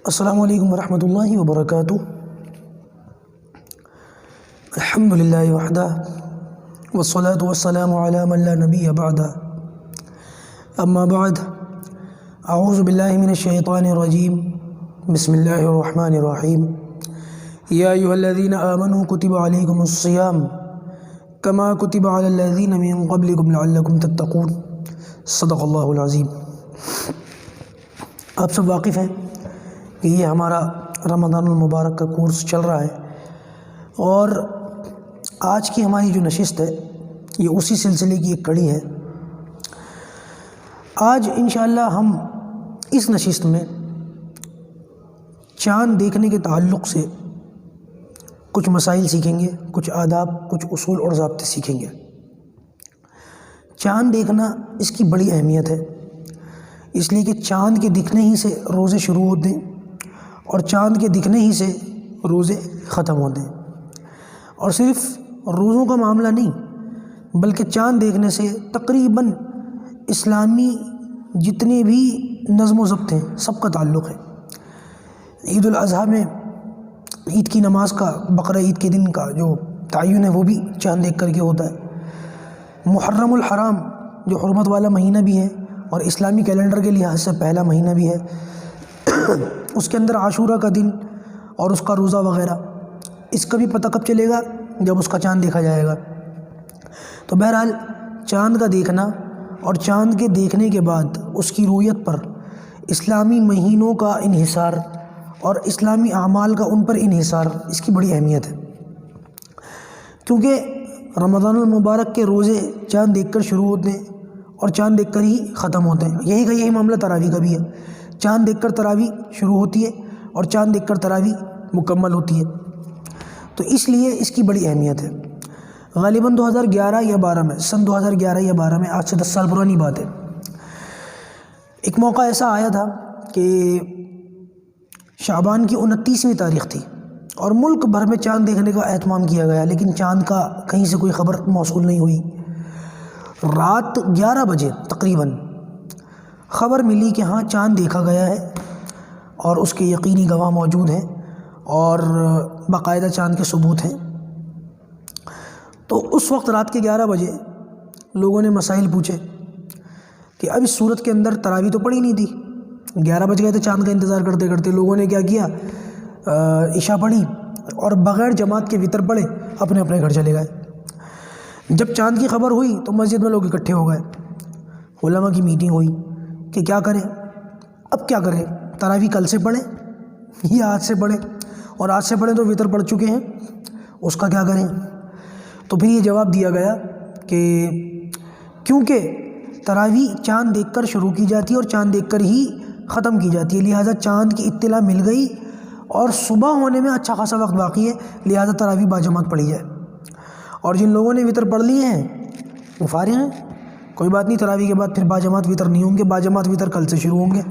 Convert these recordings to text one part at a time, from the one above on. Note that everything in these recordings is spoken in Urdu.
السلام علیکم ورحمۃ اللہ وبرکاتہ۔ الحمد للہ وحدہ والصلاة والسلام علی من لا نبی بعدہ، اما بعد، اعوذ باللہ من الشیطان الرجیم، بسم اللہ الرحمن الرحیم۔ یا ایھا الذین آمنوا کتب علیکم الصیام کما کتب علی الذین من قبلکم لعلکم تتقون۔ صدق اللہ العظیم۔ آپ سب واقف ہیں کہ یہ ہمارا رمضان المبارک کا کورس چل رہا ہے، اور آج کی ہماری جو نشست ہے یہ اسی سلسلے کی ایک کڑی ہے۔ آج انشاءاللہ ہم اس نشست میں چاند دیکھنے کے تعلق سے کچھ مسائل سیکھیں گے، کچھ آداب، کچھ اصول اور ضابطے سیکھیں گے۔ چاند دیکھنا اس کی بڑی اہمیت ہے، اس لیے کہ چاند کے دکھنے ہی سے روزے شروع ہوتے ہیں اور چاند کے دکھنے ہی سے روزے ختم ہوتے ہیں۔ اور صرف روزوں کا معاملہ نہیں، بلکہ چاند دیکھنے سے تقریباً اسلامی جتنے بھی نظم و ضبط ہیں سب کا تعلق ہے۔ عید الاضحیٰ میں عید کی نماز کا، بقرہ عید کے دن کا جو تعین ہے وہ بھی چاند دیکھ کر کے ہوتا ہے۔ محرم الحرام جو حرمت والا مہینہ بھی ہے اور اسلامی کیلنڈر کے لحاظ سے پہلا مہینہ بھی ہے، اس کے اندر عاشورہ کا دن اور اس کا روزہ وغیرہ، اس کا بھی پتہ کب چلے گا؟ جب اس کا چاند دیکھا جائے گا۔ تو بہرحال چاند کا دیکھنا اور چاند کے دیکھنے کے بعد اس کی رویت پر اسلامی مہینوں کا انحصار اور اسلامی اعمال کا ان پر انحصار، اس کی بڑی اہمیت ہے، کیونکہ رمضان المبارک کے روزے چاند دیکھ کر شروع ہوتے ہیں اور چاند دیکھ کر ہی ختم ہوتے ہیں۔ یہی معاملہ تراویح کا بھی ہے، چاند دیکھ کر تراویح شروع ہوتی ہے اور چاند دیکھ کر تراویح مکمل ہوتی ہے۔ تو اس لیے اس کی بڑی اہمیت ہے۔ غالباً 2011 یا 12 میں، سن 2011 یا 12 میں، آج سے 10 سال پرانی بات ہے، ایک موقع ایسا آیا تھا کہ شعبان کی 29ویں تاریخ تھی اور ملک بھر میں چاند دیکھنے کا اہتمام کیا گیا، لیکن چاند کا کہیں سے کوئی خبر موصول نہیں ہوئی۔ رات 11 بجے تقریباً خبر ملی کہ ہاں چاند دیکھا گیا ہے اور اس کے یقینی گواہ موجود ہیں اور باقاعدہ چاند کے ثبوت ہیں۔ تو اس وقت رات کے 11 بجے لوگوں نے مسائل پوچھے کہ اب اس صورت کے اندر تراویح تو پڑھی نہیں تھی، 11 بج گئے تھے، چاند کا انتظار کرتے کرتے لوگوں نے کیا کیا، عشاء پڑھی اور بغیر جماعت کے وتر پڑھے اپنے اپنے گھر چلے گئے۔ جب چاند کی خبر ہوئی تو مسجد میں لوگ اکٹھے ہو گئے، علماء کی میٹنگ ہوئی کہ کیا کریں، اب کیا کریں، تراویح کل سے پڑھیں یا آج سے پڑھیں، اور آج سے پڑھیں تو وتر پڑھ چکے ہیں، اس کا کیا کریں؟ تو پھر یہ جواب دیا گیا کہ کیونکہ تراویح چاند دیکھ کر شروع کی جاتی ہے اور چاند دیکھ کر ہی ختم کی جاتی ہے، لہٰذا چاند کی اطلاع مل گئی اور صبح ہونے میں اچھا خاصا وقت باقی ہے، لہٰذا تراویح باجماعت پڑھی جائے۔ اور جن لوگوں نے وتر پڑھ لیے ہیں وہ فارغ ہیں، کوئی بات نہیں، تراویح کے بعد پھر باجماعت وتر نہیں ہوں گے، باجماعت وتر کل سے شروع ہوں گے۔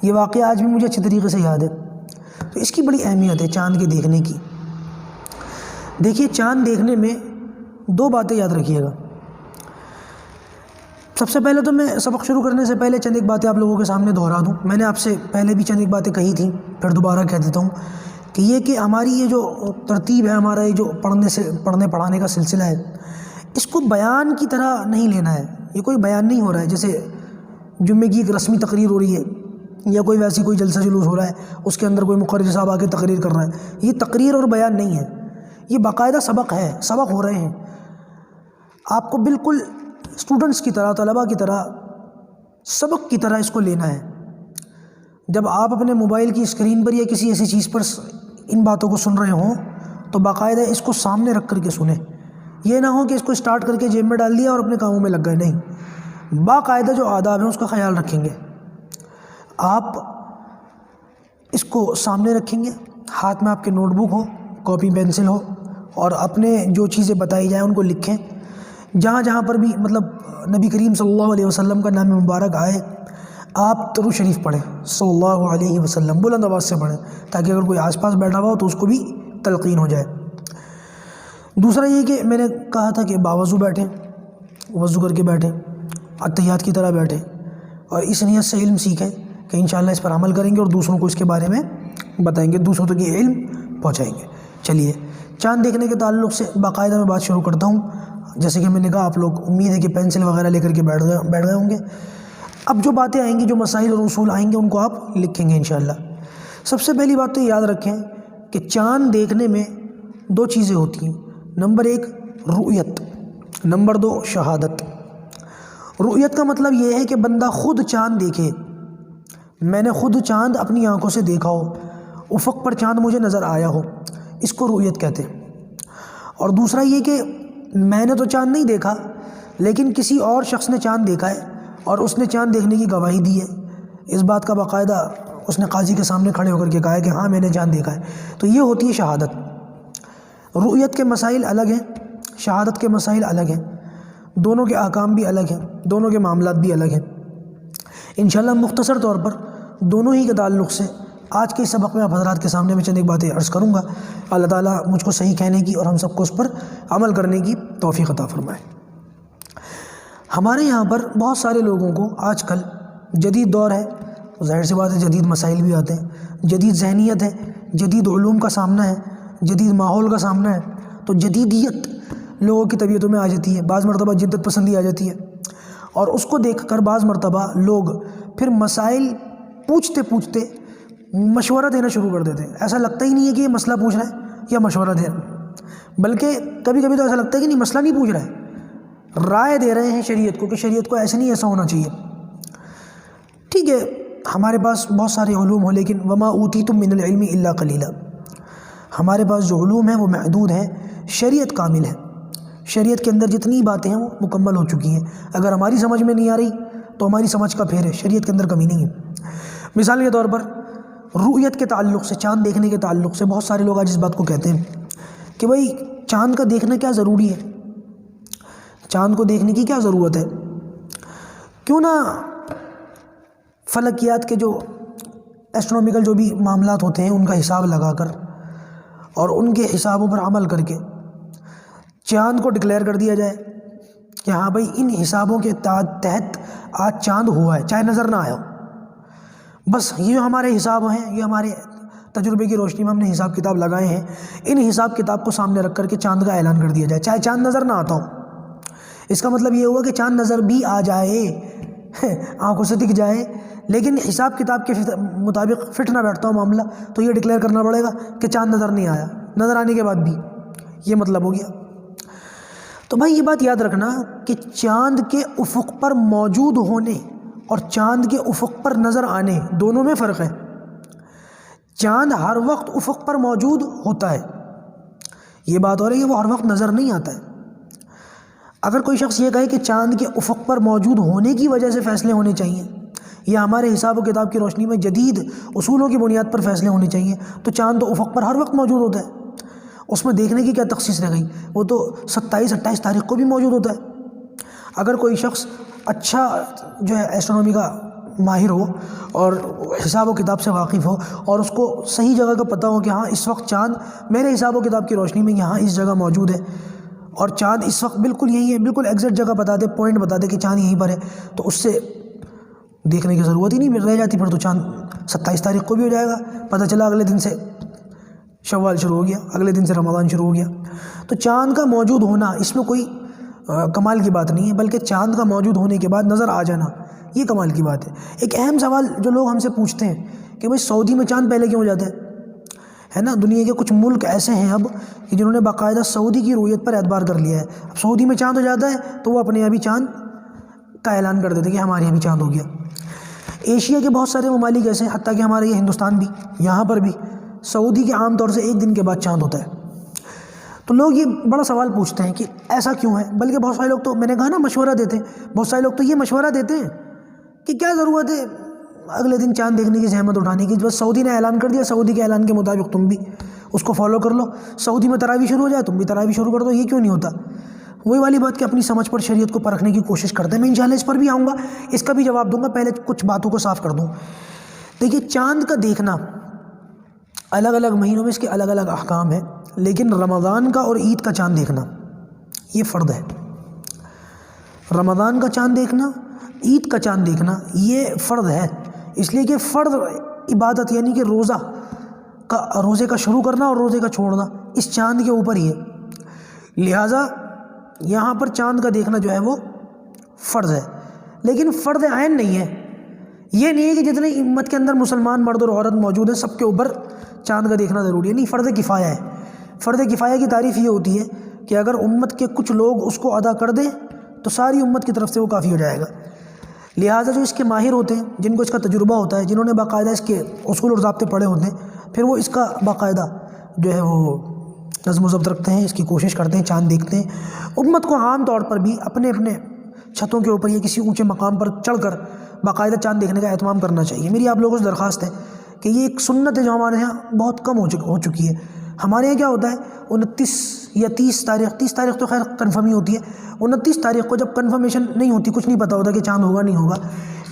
یہ واقعہ آج بھی مجھے اچھی طریقے سے یاد ہے۔ تو اس کی بڑی اہمیت ہے چاند کے دیکھنے کی۔ دیکھیے، چاند دیکھنے میں 2 باتیں یاد رکھیے گا۔ سب سے پہلے تو میں سبق شروع کرنے سے پہلے چند ایک باتیں آپ لوگوں کے سامنے دہرا دوں۔ میں نے آپ سے پہلے بھی چند ایک باتیں کہی تھیں، پھر دوبارہ کہہ دیتا ہوں کہ یہ ہماری یہ جو ترتیب ہے، ہمارا یہ جو پڑھنے پڑھانے کا سلسلہ ہے، اس کو بیان کی طرح نہیں لینا ہے۔ یہ کوئی بیان نہیں ہو رہا ہے جیسے جمعے کی ایک رسمی تقریر ہو رہی ہے یا کوئی ویسی کوئی جلسہ جلوس ہو رہا ہے، اس کے اندر کوئی مقرر صاحب آ کے تقریر کر رہا ہے۔ یہ تقریر اور بیان نہیں ہے، یہ باقاعدہ سبق ہے، سبق ہو رہے ہیں۔ آپ کو بالکل اسٹوڈنٹس کی طرح، طلباء کی طرح، سبق کی طرح اس کو لینا ہے۔ جب آپ اپنے موبائل کی اسکرین پر یا کسی ایسی چیز پر ان باتوں کو سن رہے ہوں تو باقاعدہ اس کو سامنے رکھ کر کے سنیں۔ یہ نہ ہو کہ اس کو اسٹارٹ کر کے جیب میں ڈال دیا اور اپنے کاموں میں لگ گئے، نہیں، باقاعدہ جو آداب ہیں اس کا خیال رکھیں گے۔ آپ اس کو سامنے رکھیں گے، ہاتھ میں آپ کے نوٹ بک ہو، کاپی پینسل ہو، اور اپنے جو چیزیں بتائی جائیں ان کو لکھیں۔ جہاں جہاں پر بھی مطلب نبی کریم صلی اللہ علیہ وسلم کا نام مبارک آئے، آپ درود شریف پڑھیں صلی اللہ علیہ وسلم، بلند آواز سے پڑھیں تاکہ اگر کوئی آس پاس بیٹھا ہوا ہو تو اس کو بھی تلقین ہو جائے۔ دوسرا یہ کہ میں نے کہا تھا کہ باوضو بیٹھیں، وضو کر کے بیٹھیں، اتحیات کی طرح بیٹھیں اور اس نیت سے علم سیکھیں کہ انشاءاللہ اس پر عمل کریں گے اور دوسروں کو اس کے بارے میں بتائیں گے، دوسروں تک یہ علم پہنچائیں گے۔ چلیے چاند دیکھنے کے تعلق سے باقاعدہ میں بات شروع کرتا ہوں۔ جیسے کہ میں نے کہا آپ لوگ امید ہے کہ پینسل وغیرہ لے کر کے بیٹھ گئے ہوں گے۔ اب جو باتیں آئیں گی، جو مسائل اور اصول آئیں گے، ان کو آپ لکھیں گے انشاءاللہ۔ سب سے پہلی بات تو یاد رکھیں کہ چاند دیکھنے میں دو چیزیں ہوتی ہیں، نمبر 1 رؤیت، نمبر 2 شہادت۔ رؤیت کا مطلب یہ ہے کہ بندہ خود چاند دیکھے، میں نے خود چاند اپنی آنکھوں سے دیکھا ہو، افق پر چاند مجھے نظر آیا ہو، اس کو رؤیت کہتے ہیں۔ اور دوسرا یہ کہ میں نے تو چاند نہیں دیکھا لیکن کسی اور شخص نے چاند دیکھا ہے اور اس نے چاند دیکھنے کی گواہی دی ہے، اس بات کا باقاعدہ اس نے قاضی کے سامنے کھڑے ہو کر کے کہا ہے کہ ہاں میں نے چاند دیکھا ہے، تو یہ ہوتی ہے شہادت۔ رؤیت کے مسائل الگ ہیں، شہادت کے مسائل الگ ہیں، دونوں کے احکام بھی الگ ہیں، دونوں کے معاملات بھی الگ ہیں۔ انشاءاللہ مختصر طور پر دونوں ہی کے تعلق سے آج کے سبق میں آپ حضرات کے سامنے میں چند ایک باتیں عرض کروں گا۔ اللہ تعالیٰ مجھ کو صحیح کہنے کی اور ہم سب کو اس پر عمل کرنے کی توفیق عطا فرمائے۔ ہمارے یہاں پر بہت سارے لوگوں کو آج کل جدید دور ہے، ظاہر سی بات ہے جدید مسائل بھی آتے ہیں، جدید ذہنیت ہے، جدید علوم کا سامنا ہے، جدید ماحول کا سامنا ہے، تو جدیدیت لوگوں کی طبیعتوں میں آ جاتی ہے، بعض مرتبہ جدت پسندی آ جاتی ہے، اور اس کو دیکھ کر بعض مرتبہ لوگ پھر مسائل پوچھتے پوچھتے مشورہ دینا شروع کر دیتے ہیں۔ ایسا لگتا ہی نہیں ہے کہ یہ مسئلہ پوچھ رہا ہے یا مشورہ دے رہا ہے، بلکہ کبھی کبھی تو ایسا لگتا ہے کہ نہیں مسئلہ نہیں پوچھ رہا ہے، رائے دے رہے ہیں شریعت کو کہ شریعت کو ایسے نہیں ایسا ہونا چاہیے۔ ٹھیک ہے، ہمارے پاس بہت سارے علوم ہو، لیکن وما اوتیتم من العلم الا قلیلا، ہمارے پاس جو علوم ہیں وہ محدود ہیں، شریعت کامل ہے، شریعت کے اندر جتنی باتیں ہیں وہ مکمل ہو چکی ہیں، اگر ہماری سمجھ میں نہیں آ رہی تو ہماری سمجھ کا پھیر ہے، شریعت کے اندر کمی نہیں ہے۔ مثال کے طور پر رؤیت کے تعلق سے، چاند دیکھنے کے تعلق سے بہت سارے لوگ آج اس بات کو کہتے ہیں کہ بھائی چاند کا دیکھنا کیا ضروری ہے، چاند کو دیکھنے کی کیا ضرورت ہے، کیوں نہ فلکیات کے جو ایسٹرونومیکل جو بھی معاملات ہوتے ہیں ان کا حساب لگا کر اور ان کے حسابوں پر عمل کر کے چاند کو ڈکلیئر کر دیا جائے کہ ہاں بھائی ان حسابوں کے تحت آج چاند ہوا ہے، چاہے نظر نہ آیا ہو، بس یہ جو ہمارے حساب ہیں، یہ ہمارے تجربے کی روشنی میں ہم نے حساب کتاب لگائے ہیں، ان حساب کتاب کو سامنے رکھ کر کے چاند کا اعلان کر دیا جائے، چاہے چاند نظر نہ آتا ہو۔ اس کا مطلب یہ ہوا کہ چاند نظر بھی آ جائے، آنکھوں سے دکھ جائے، لیکن حساب کتاب کے مطابق فٹ نہ بیٹھتا ہو معاملہ، تو یہ ڈکلیئر کرنا پڑے گا کہ چاند نظر نہیں آیا، نظر آنے کے بعد بھی یہ مطلب ہو گیا۔ تو بھائی یہ بات یاد رکھنا کہ چاند کے افق پر موجود ہونے اور چاند کے افق پر نظر آنے دونوں میں فرق ہے۔ چاند ہر وقت افق پر موجود ہوتا ہے، یہ بات ہو رہی ہے وہ ہر وقت نظر نہیں آتا ہے۔ اگر کوئی شخص یہ کہے کہ چاند کے افق پر موجود ہونے کی وجہ سے فیصلے ہونے چاہیے یا ہمارے حساب و کتاب کی روشنی میں جدید اصولوں کی بنیاد پر فیصلے ہونے چاہیے، تو چاند تو افق پر ہر وقت موجود ہوتا ہے، اس میں دیکھنے کی کیا تخصیص رہ گئی، وہ تو 27-28 تاریخ کو بھی موجود ہوتا ہے۔ اگر کوئی شخص اچھا جو ہے ایسٹرونومی کا ماہر ہو اور حساب و کتاب سے واقف ہو اور اس کو صحیح جگہ کا پتہ ہو کہ ہاں اس وقت چاند میرے حساب و کتاب کی روشنی میں یہاں اس جگہ موجود ہے اور چاند اس وقت بالکل یہی ہے، بالکل ایگزیکٹ جگہ بتا دے، پوائنٹ بتا دے کہ چاند یہیں پر ہے، تو اس سے دیکھنے کی ضرورت ہی نہیں رہ جاتی، پھر تو چاند 27 تاریخ کو بھی ہو جائے گا، پتہ چلا اگلے دن سے شوال شروع ہو گیا، اگلے دن سے رمضان شروع ہو گیا۔ تو چاند کا موجود ہونا اس میں کوئی کمال کی بات نہیں ہے، بلکہ چاند کا موجود ہونے کے بعد نظر آ جانا یہ کمال کی بات ہے۔ ایک اہم سوال جو لوگ ہم سے پوچھتے ہیں کہ بھائی سعودی میں چاند پہلے کیوں ہو جاتا ہے نا، دنیا کے کچھ ملک ایسے ہیں اب کہ جنہوں نے باقاعدہ سعودی کی رؤیت پر اعتبار کر لیا ہے، اب سعودی میں چاند ہو جاتا ہے تو وہ اپنے یہاں بھی چاند کا اعلان کر دیتے کہ ہمارے یہاں بھی چاند ہو گیا۔ ایشیا کے بہت سارے ممالک ایسے ہیں، حتیٰ کہ ہمارے یہ ہندوستان بھی، یہاں پر بھی سعودی کے عام طور سے 1 دن کے بعد چاند ہوتا ہے۔ تو لوگ یہ بڑا سوال پوچھتے ہیں کہ ایسا کیوں ہے، بلکہ بہت سارے لوگ تو میں نے کہا نا مشورہ دیتے ہیں، بہت سارے لوگ تو یہ مشورہ دیتے ہیں کہ کیا ضرورت ہے اگلے دن چاند دیکھنے کی زحمت اٹھانے کی، بس سعودی نے اعلان کر دیا، سعودی کے اعلان کے مطابق تم بھی اس کو فالو کر لو، سعودی میں تراویح شروع ہو جائے تم بھی تراویح شروع کر دو، یہ کیوں نہیں ہوتا؟ وہی والی بات کہ اپنی سمجھ پر شریعت کو پرکھنے کی کوشش کرتے ہیں۔ میں انشاءاللہ اس پر بھی آؤں گا، اس کا بھی جواب دوں گا، پہلے کچھ باتوں کو صاف کر دوں۔ دیکھیے چاند کا دیکھنا الگ الگ مہینوں میں اس کے الگ الگ احکام ہیں، لیکن رمضان کا اور عید کا چاند دیکھنا یہ فرض ہے۔ رمضان کا چاند دیکھنا، عید کا چاند دیکھنا یہ فرض ہے، اس لیے کہ فرض عبادت یعنی کہ روزے کا شروع کرنا اور روزے کا چھوڑنا اس چاند کے اوپر ہی ہے، لہٰذا یہاں پر چاند کا دیکھنا جو ہے وہ فرض ہے، لیکن فرض عین نہیں ہے۔ یہ نہیں ہے کہ جتنے امت کے اندر مسلمان مرد اور عورت موجود ہیں سب کے اوپر چاند کا دیکھنا ضروری ہے، نہیں، فرض کفایہ ہے۔ فرض کفایہ کی تعریف یہ ہوتی ہے کہ اگر امت کے کچھ لوگ اس کو ادا کر دیں تو ساری امت کی طرف سے وہ کافی ہو جائے گا۔ لہٰذا جو اس کے ماہر ہوتے ہیں، جن کو اس کا تجربہ ہوتا ہے، جنہوں نے باقاعدہ اس کے اصول اور ضابطے پڑھے ہوتے ہیں، پھر وہ اس کا باقاعدہ جو ہے وہ نظم و ضبط رکھتے ہیں، اس کی کوشش کرتے ہیں، چاند دیکھتے ہیں۔ امت کو عام طور پر بھی اپنے اپنے چھتوں کے اوپر یا کسی اونچے مقام پر چڑھ کر باقاعدہ چاند دیکھنے کا اہتمام کرنا چاہیے۔ میری آپ لوگوں سے درخواست ہے کہ یہ ایک سنت ہے جو ہمارے یہاں بہت کم ہو چکی ہے۔ ہمارے یہاں کیا ہوتا ہے 29 یا 30 تاریخ تو خیر کنفرم ہی ہوتی ہے، 29 تاریخ کو جب کنفرمیشن نہیں ہوتی، کچھ نہیں پتہ ہوتا کہ چاند ہوگا نہیں ہوگا،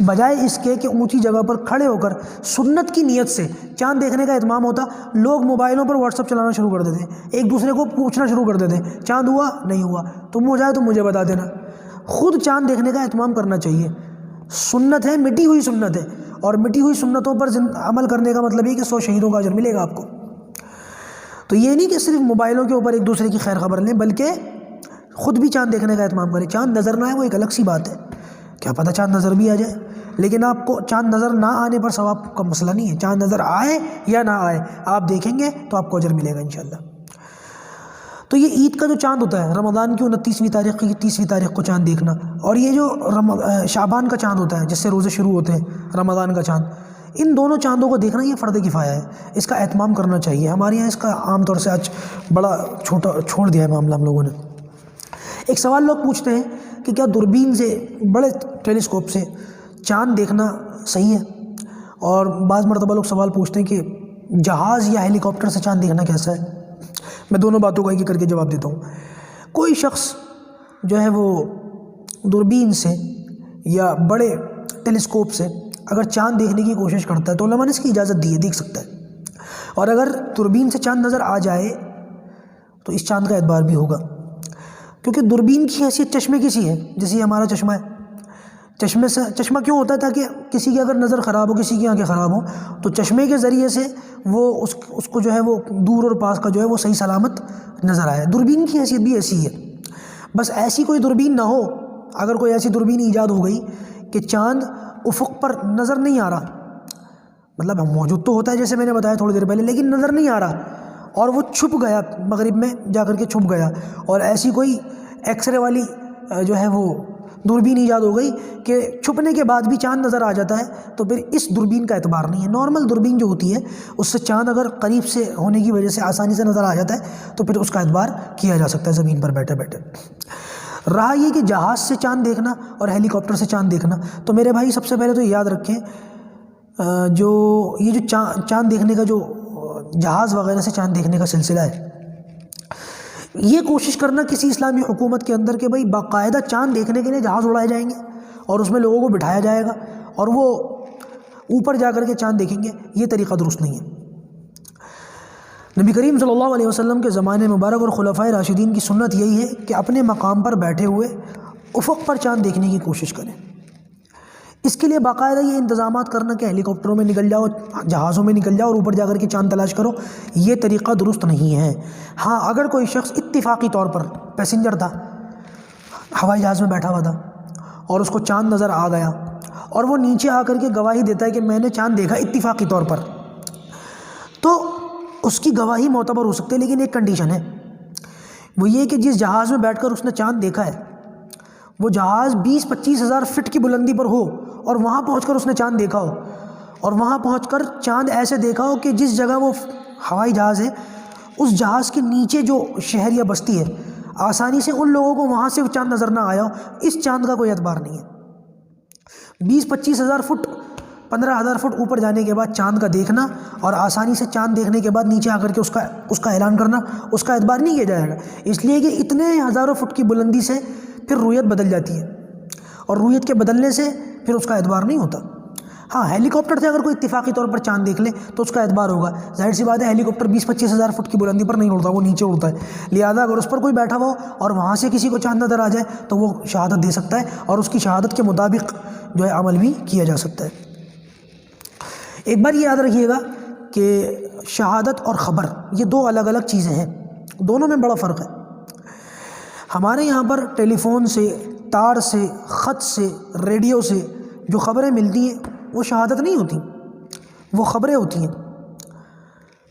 بجائے اس کے کہ اونچی جگہ پر کھڑے ہو کر سنت کی نیت سے چاند دیکھنے کا اہتمام ہوتا، لوگ موبائلوں پر واٹس ایپ چلانا شروع کر دیتے ہیں، ایک دوسرے کو پوچھنا شروع کر دیتے ہیں چاند ہوا نہیں ہوا، تم ہو جائے تو مجھے بتا دینا۔ خود چاند دیکھنے کا اہتمام کرنا چاہیے، سنت ہے، مٹی ہوئی سنت ہے، اور مٹی ہوئی سنتوں پر عمل کرنے کا مطلب یہ کہ 100 شہیدوں کا اجر ملے گا آپ کو۔ تو یہ نہیں کہ صرف موبائلوں کے اوپر ایک دوسرے کی خیر خبر لیں، بلکہ خود بھی چاند دیکھنے کا اہتمام کریں۔ چاند نظر نہ آئے وہ ایک الگ سی بات ہے، کیا پتہ چاند نظر بھی آ جائے، لیکن آپ کو چاند نظر نہ آنے پر ثواب کا مسئلہ نہیں ہے، چاند نظر آئے یا نہ آئے آپ دیکھیں گے تو آپ کو اجر ملے گا انشاءاللہ۔ تو یہ عید کا جو چاند ہوتا ہے، رمضان کی 29ویں تاریخ کی 30ویں تاریخ کو چاند دیکھنا، اور یہ جو شعبان کا چاند ہوتا ہے جس سے روزے شروع ہوتے ہیں، رمضان کا چاند، ان دونوں چاندوں کو دیکھنا یہ فرض کفایہ ہے، اس کا اہتمام کرنا چاہیے۔ ہمارے یہاں اس کا عام طور سے آج بڑا چھوڑ دیا ہے معاملہ ہم لوگوں نے۔ ایک سوال لوگ پوچھتے ہیں کہ کیا دوربین سے، بڑے ٹیلیسکوپ سے چاند دیکھنا صحیح ہے؟ اور بعض مرتبہ لوگ سوال پوچھتے ہیں کہ جہاز یا ہیلی کاپٹر سے چاند دیکھنا کیسا ہے؟ میں دونوں باتوں کا ایک کر کے جواب دیتا ہوں۔ کوئی شخص جو ہے وہ دوربین سے یا بڑے ٹیلیسکوپ سے اگر چاند دیکھنے کی کوشش کرتا ہے تو علماء نے اس کی اجازت دی ہے، دیکھ سکتا ہے، اور اگر دوربین سے چاند نظر آ جائے تو اس چاند کا اعتبار بھی ہوگا، کیونکہ دوربین کی حیثیت چشمے کی سی ہے، جیسے ہمارا چشمہ ہے۔ چشمہ کیوں ہوتا ہے؟ تاکہ کسی کی اگر نظر خراب ہو، کسی کی آنکھیں خراب ہوں تو چشمے کے ذریعے سے وہ اس کو جو ہے وہ دور اور پاس کا جو ہے وہ صحیح سلامت نظر آئے۔ دوربین کی حیثیت بھی ایسی ہے، بس ایسی کوئی دوربین نہ ہو، اگر کوئی ایسی دوربین ایجاد ہو گئی کہ چاند افق پر نظر نہیں آ رہا، مطلب موجود تو ہوتا ہے جیسے میں نے بتایا تھوڑی دیر پہلے، لیکن نظر نہیں آ رہا اور وہ چھپ گیا، مغرب میں جا کر کے چھپ گیا، اور ایسی کوئی ایکس رے والی جو ہے وہ دوربین ایجاد ہو گئی کہ چھپنے کے بعد بھی چاند نظر آ جاتا ہے، تو پھر اس دوربین کا اعتبار نہیں ہے۔ نارمل دوربین جو ہوتی ہے اس سے چاند اگر قریب سے ہونے کی وجہ سے آسانی سے نظر آ جاتا ہے تو پھر اس کا اعتبار کیا جا سکتا ہے زمین پر بیٹھے بیٹھے۔ رہا یہ کہ جہاز سے چاند دیکھنا اور ہیلی کاپٹر سے چاند دیکھنا، تو میرے بھائی سب سے پہلے تو یاد رکھیں جو چاند دیکھنے کا جو جہاز وغیرہ سے چاند دیکھنے کا سلسلہ ہے، یہ کوشش کرنا کسی اسلامی حکومت کے اندر کہ بھائی باقاعدہ چاند دیکھنے کے لیے جہاز اڑائے جائیں گے اور اس میں لوگوں کو بٹھایا جائے گا اور وہ اوپر جا کر کے چاند دیکھیں گے، یہ طریقہ درست نہیں ہے۔ نبی کریم صلی اللہ علیہ وسلم کے زمانے مبارک اور خلفائے راشدین کی سنت یہی ہے کہ اپنے مقام پر بیٹھے ہوئے افق پر چاند دیکھنے کی کوشش کریں۔ اس کے لیے باقاعدہ یہ انتظامات کرنا کہ ہیلی کاپٹروں میں نکل جاؤ، جہازوں میں نکل جاؤ اور اوپر جا کر کے چاند تلاش کرو، یہ طریقہ درست نہیں ہے۔ ہاں، اگر کوئی شخص اتفاقی طور پر پیسنجر تھا، ہوائی جہاز میں بیٹھا ہوا تھا اور اس کو چاند نظر آ گیا اور وہ نیچے آ کر کے گواہی دیتا ہے کہ میں نے چاند دیکھا اتفاقی طور پر، تو اس کی گواہی معتبر ہو سکتی ہے، لیکن ایک کنڈیشن ہے، وہ یہ کہ جس جہاز میں بیٹھ کر اس نے چاند دیکھا ہے وہ جہاز 20-25 ہزار فٹ کی بلندی پر ہو اور وہاں پہنچ کر اس نے چاند دیکھا ہو، اور وہاں پہنچ کر چاند ایسے دیکھا ہو کہ جس جگہ وہ ہوائی جہاز ہے اس جہاز کے نیچے جو شہر یا بستی ہے آسانی سے ان لوگوں کو وہاں سے چاند نظر نہ آیا ہو، اس چاند کا کوئی اعتبار نہیں ہے۔ 20-25 ہزار فٹ 15,000 فٹ اوپر جانے کے بعد چاند کا دیکھنا اور آسانی سے چاند دیکھنے کے بعد نیچے آ کر کے اس کا اعلان کرنا، اس کا اعتبار نہیں کیا جائے گا، اس لیے کہ اتنے ہزاروں فٹ کی بلندی سے پھر رویت بدل جاتی ہے اور رویت کے بدلنے سے پھر اس کا اعتبار نہیں ہوتا۔ ہاں، ہیلی کاپٹر سے اگر کوئی اتفاقی طور پر چاند دیکھ لے تو اس کا اعتبار ہوگا، ظاہر سی بات ہے ہیلی کاپٹر 20-25 ہزار فٹ کی بلندی پر نہیں اڑتا، وہ نیچے اڑتا ہے، لہٰذا اگر اس پر کوئی بیٹھا ہو اور وہاں سے کسی کو چاند نظر آ جائے تو وہ شہادت دے سکتا ہے اور اس کی شہادت کے مطابق جو ہے عمل بھی کیا جا سکتا ہے۔ ایک بار یہ یاد رکھیے گا کہ شہادت اور خبر یہ دو الگ الگ چیزیں ہیں، دونوں میں بڑا فرق ہے۔ ہمارے یہاں پر ٹیلی فون سے، تار سے، خط سے، ریڈیو سے جو خبریں ملتی ہیں وہ شہادت نہیں ہوتی، وہ خبریں ہوتی ہیں۔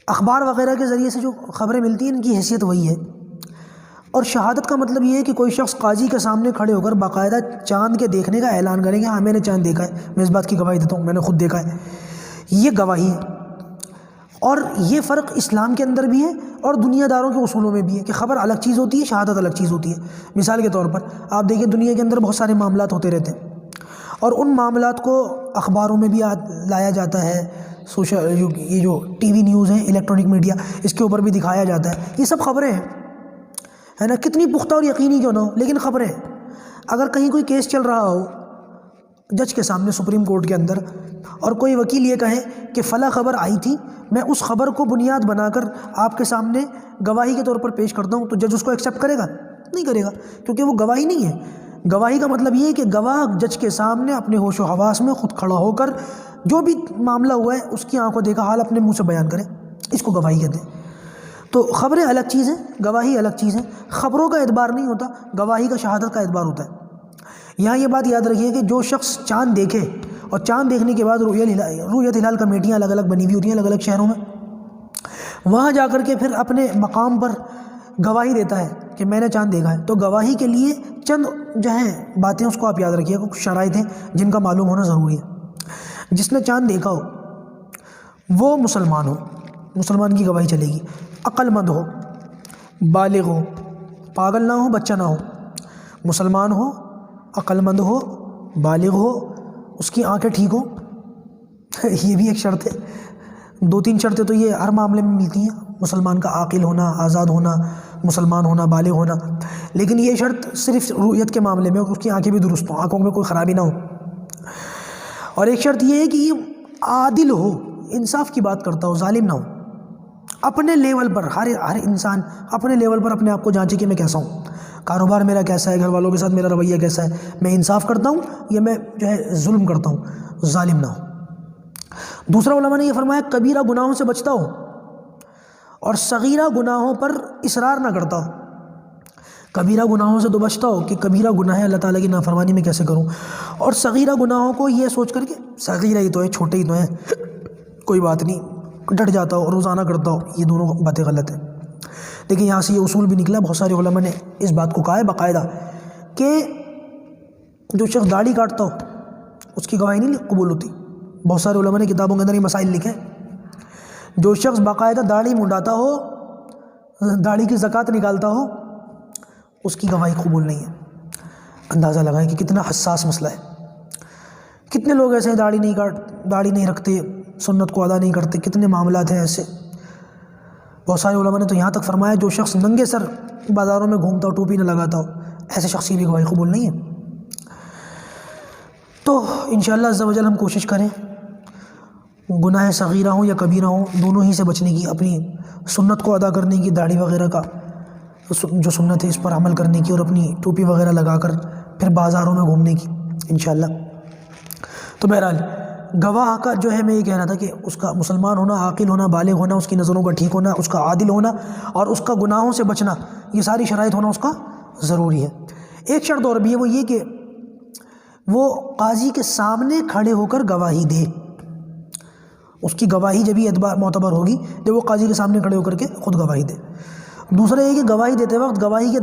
اخبار وغیرہ کے ذریعے سے جو خبریں ملتی ہیں ان کی حیثیت وہی ہے۔ اور شہادت کا مطلب یہ ہے کہ کوئی شخص قاضی کے سامنے کھڑے ہو کر باقاعدہ چاند کے دیکھنے کا اعلان کرے کہ ہاں میں نے چاند دیکھا ہے، میں اس بات کی گواہی دیتا ہوں، میں نے خود دیکھا ہے، یہ گواہی ہے۔ اور یہ فرق اسلام کے اندر بھی ہے اور دنیا داروں کے اصولوں میں بھی ہے کہ خبر الگ چیز ہوتی ہے، شہادت الگ چیز ہوتی ہے۔ مثال کے طور پر آپ دیکھیں دنیا کے اندر بہت سارے معاملات ہوتے رہتے ہیں اور ان معاملات کو اخباروں میں بھی لایا جاتا ہے، یہ جو ٹی وی نیوز ہیں، الیکٹرانک میڈیا، اس کے اوپر بھی دکھایا جاتا ہے۔ یہ سب خبریں ہیں، ہے نا، کتنی پختہ اور یقینی کیوں نہ ہو لیکن خبریں ہیں۔ اگر کہیں کوئی کیس چل رہا ہو جج کے سامنے، سپریم کورٹ کے اندر، اور کوئی وکیل یہ کہے کہ فلاں خبر آئی تھی، میں اس خبر کو بنیاد بنا کر آپ کے سامنے گواہی کے طور پر پیش کرتا ہوں، تو جج اس کو ایکسیپٹ کرے گا؟ نہیں کرے گا، کیونکہ وہ گواہی نہیں ہے۔ گواہی کا مطلب یہ ہے کہ گواہ جج کے سامنے اپنے ہوش و حواس میں خود کھڑا ہو کر جو بھی معاملہ ہوا ہے اس کی آنکھوں دیکھا حال اپنے منہ سے بیان کرے، اس کو گواہی کہتے ہیں۔ تو خبریں الگ چیز ہیں، گواہی الگ چیز ہے۔ خبروں کا اعتبار نہیں ہوتا، گواہی کا، شہادت کا اعتبار ہوتا ہے۔ یہاں یہ بات یاد رکھیے کہ جو شخص چاند دیکھے اور چاند دیکھنے کے بعد رؤیت ہلال کمیٹیاں الگ الگ بنی ہوئی ہوتی ہیں الگ الگ شہروں میں، وہاں جا کر کے پھر اپنے مقام پر گواہی دیتا ہے کہ میں نے چاند دیکھا ہے، تو گواہی کے لیے چند جو ہیں باتیں اس کو آپ یاد رکھیے گا، کچھ شرائط ہیں جن کا معلوم ہونا ضروری ہے۔ جس نے چاند دیکھا ہو وہ مسلمان ہو، مسلمان کی گواہی چلے گی، عقل مند ہو، بالغ ہو، پاگل نہ ہو، بچہ نہ ہو، مسلمان ہو، عقل مند ہو، بالغ ہو، اس کی آنکھیں ٹھیک ہوں، یہ بھی ایک شرط ہے۔ دو تین شرطیں تو یہ ہر معاملے میں ملتی ہیں، مسلمان کا عاقل ہونا، آزاد ہونا، مسلمان ہونا، بالغ ہونا، لیکن یہ شرط صرف رؤیت کے معاملے میں، اس کی آنکھیں بھی درست ہوں، آنکھوں میں کوئی خرابی نہ ہو۔ اور ایک شرط یہ ہے کہ یہ عادل ہو، انصاف کی بات کرتا ہو، ظالم نہ ہو۔ اپنے لیول پر ہر انسان اپنے لیول پر اپنے آپ کو جانچے کہ میں کیسا ہوں، کاروبار میرا کیسا ہے، گھر والوں کے ساتھ میرا رویہ کیسا ہے، میں انصاف کرتا ہوں یا میں جو ہے ظلم کرتا ہوں، ظالم نہ ہو۔ دوسرا علماء نے یہ فرمایا کبیرہ گناہوں سے بچتا ہو اور صغیرہ گناہوں پر اصرار نہ کرتا ہو۔ کبیرہ گناہوں سے تو بچتا ہو کہ کبیرہ گناہ ہے، اللہ تعالیٰ کی نافرمانی میں کیسے کروں، اور صغیرہ گناہوں کو یہ سوچ کر کہ صغیرہ ہی تو ہے، چھوٹے ہی تو ہیں، کوئی بات نہیں، ڈٹ جاتا ہو، روزانہ کرتا ہو، یہ دونوں باتیں غلط ہیں۔ لیکن یہاں سے یہ اصول بھی نکلا، بہت سارے علماء نے اس بات کو کہا ہے باقاعدہ کہ جو شخص داڑھی کاٹتا ہو اس کی گواہی نہیں قبول ہوتی۔ بہت سارے علماء نے کتابوں کے اندر یہ مسائل لکھے ہیں۔ جو شخص باقاعدہ داڑھی منڈاتا ہو، داڑھی کی زکوٰۃ نکالتا ہو، اس کی گواہی قبول نہیں ہے۔ اندازہ لگائیں کہ کتنا حساس مسئلہ ہے۔ کتنے لوگ ایسے ہیں داڑھی نہیں رکھتے، سنت کو ادا نہیں کرتے، کتنے معاملات ہیں ایسے۔ بہت سارے علماء نے تو یہاں تک فرمایا جو شخص ننگے سر بازاروں میں گھومتا ہو، ٹوپی نہ لگاتا ہو، ایسے شخص کی بھی گواہی قبول نہیں ہے۔ تو انشاءاللہ عز و جل ہم کوشش کریں گناہ صغیرہ ہوں یا کبیرہ ہوں دونوں ہی سے بچنے کی، اپنی سنت کو ادا کرنے کی، داڑھی وغیرہ کا جو سنت ہے اس پر عمل کرنے کی، اور اپنی ٹوپی وغیرہ لگا کر پھر بازاروں میں گھومنے کی انشاءاللہ۔ تو بہرحال گواہ کا جو ہے میں یہ کہہ رہا تھا کہ اس کا مسلمان ہونا، عاقل ہونا، بالغ ہونا، اس کی نظروں کا ٹھیک ہونا، اس کا عادل ہونا، اور اس کا گناہوں سے بچنا، یہ ساری شرائط ہونا اس کا ضروری ہے۔ ایک شرط اور بھی ہے، وہ یہ کہ وہ قاضی کے سامنے کھڑے ہو کر گواہی دے۔ اس کی گواہی جب ہی معتبر ہوگی جب وہ قاضی کے سامنے کھڑے ہو کر کے خود گواہی دے۔ دوسرا یہ کہ گواہی دیتے وقت گواہی کے